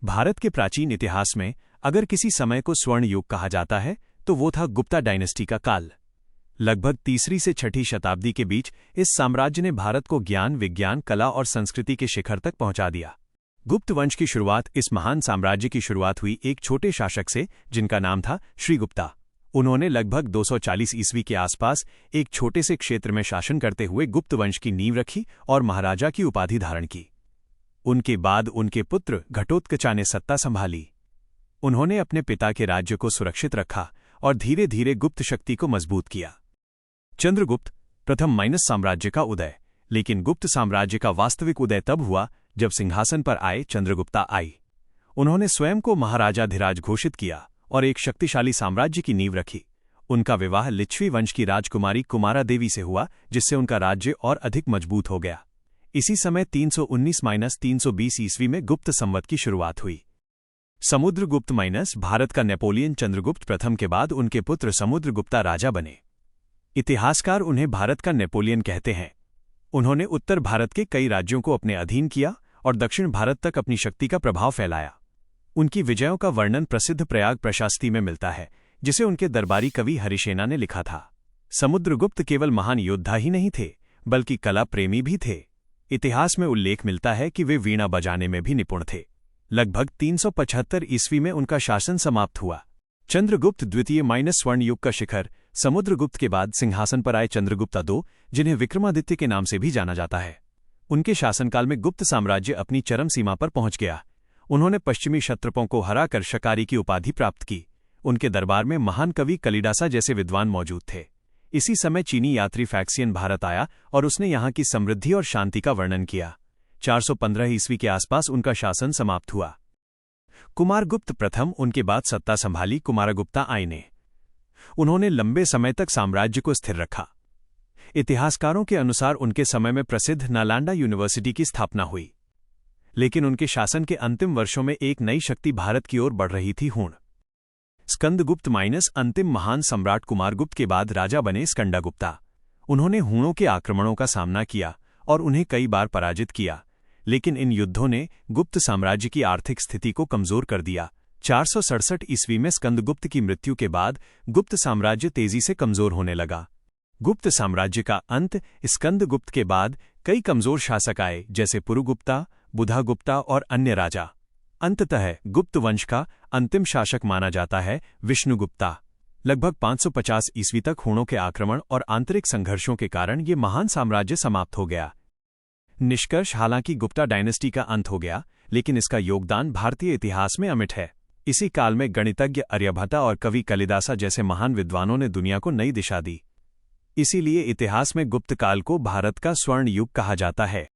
भारत के प्राचीन इतिहास में अगर किसी समय को स्वर्ण युग कहा जाता है तो वो था गुप्ता डायनेस्टी का काल। लगभग तीसरी से छठी शताब्दी के बीच इस साम्राज्य ने भारत को ज्ञान, विज्ञान, कला और संस्कृति के शिखर तक पहुंचा दिया। गुप्त वंश की शुरुआत इस महान साम्राज्य की शुरुआत हुई एक छोटे शासक से जिनका नाम था श्रीगुप्ता। उन्होंने लगभग 240 ईस्वी के आसपास एक छोटे से क्षेत्र में शासन करते हुए गुप्त वंश की नींव रखी और महाराजा की उपाधि धारण की। उनके बाद उनके पुत्र घटोत्कचा ने सत्ता संभाली। उन्होंने अपने पिता के राज्य को सुरक्षित रखा और धीरे धीरे गुप्त शक्ति को मजबूत किया। चंद्रगुप्त प्रथम साम्राज्य का उदय। लेकिन गुप्त साम्राज्य का वास्तविक उदय तब हुआ जब सिंहासन पर आए चंद्रगुप्ता आई। उन्होंने स्वयं को महाराजाधिराज घोषित किया और एक शक्तिशाली साम्राज्य की नींव रखी। उनका विवाह लिच्छवी वंश की राजकुमारी कुमारा देवी से हुआ, जिससे उनका राज्य और अधिक मजबूत हो गया। इसी समय 319-320 ईस्वी में गुप्त संवत की शुरुआत हुई। समुद्रगुप्त भारत का नेपोलियन चंद्रगुप्त प्रथम के बाद उनके पुत्र समुद्रगुप्ता राजा बने। इतिहासकार उन्हें भारत का नेपोलियन कहते हैं। उन्होंने उत्तर भारत के कई राज्यों को अपने अधीन किया और दक्षिण भारत तक अपनी शक्ति का प्रभाव फैलाया। उनकी विजयों का वर्णन प्रसिद्ध प्रयाग प्रशास्ति में मिलता है, जिसे उनके दरबारी कवि हरिसेना ने लिखा था। समुद्रगुप्त केवल महान योद्धा ही नहीं थे, बल्कि कला प्रेमी भी थे। इतिहास में उल्लेख मिलता है कि वे वीणा बजाने में भी निपुण थे। लगभग 375 ईस्वी में उनका शासन समाप्त हुआ। चंद्रगुप्त द्वितीय स्वर्ण युग का शिखर। समुद्रगुप्त के बाद सिंहासन पर आए चंद्रगुप्ता II, जिन्हें विक्रमादित्य के नाम से भी जाना जाता है। उनके शासनकाल में गुप्त साम्राज्य अपनी चरम सीमा पर पहुंच गया। उन्होंने पश्चिमी क्षत्रपों को हराकर शकारी की उपाधि प्राप्त की। उनके दरबार में महान कवि कालिदासा जैसे विद्वान मौजूद थे। इसी समय चीनी यात्री फैक्सियन भारत आया और उसने यहाँ की समृद्धि और शांति का वर्णन किया। 415 ईस्वी के आसपास उनका शासन समाप्त हुआ। कुमारगुप्त प्रथम उनके बाद सत्ता संभाली कुमारगुप्ता I ने। उन्होंने लंबे समय तक साम्राज्य को स्थिर रखा। इतिहासकारों के अनुसार उनके समय में प्रसिद्ध नालंदा यूनिवर्सिटी की स्थापना हुई। लेकिन उनके शासन के अंतिम वर्षों में एक नई शक्ति भारत की ओर बढ़ रही थी, हूण। स्कंदगुप्त अंतिम महान सम्राट कुमारगुप्त के बाद राजा बने स्कंदगुप्ता। उन्होंने हूणों के आक्रमणों का सामना किया और उन्हें कई बार पराजित किया, लेकिन इन युद्धों ने गुप्त साम्राज्य की आर्थिक स्थिति को कमजोर कर दिया। 467 ईस्वी में स्कंदगुप्त की मृत्यु के बाद गुप्त साम्राज्य तेजी से कमजोर होने लगा। गुप्त साम्राज्य का अंत। स्कंदगुप्त के बाद कई कमजोर शासक आए, जैसे पुरुगुप्ता, बुधागुप्ता और अन्य राजा। अंततः गुप्त वंश का अंतिम शासक माना जाता है विष्णुगुप्ता। लगभग 550 ईस्वी तक हूणों के आक्रमण और आंतरिक संघर्षों के कारण ये महान साम्राज्य समाप्त हो गया। निष्कर्ष, हालांकि गुप्ता डायनेस्टी का अंत हो गया, लेकिन इसका योगदान भारतीय इतिहास में अमिट है। इसी काल में गणितज्ञ आर्यभट्ट और कवि कालिदासा जैसे महान विद्वानों ने दुनिया को नई दिशा दी। इसीलिए इतिहास में गुप्त काल को भारत का स्वर्ण युग कहा जाता है।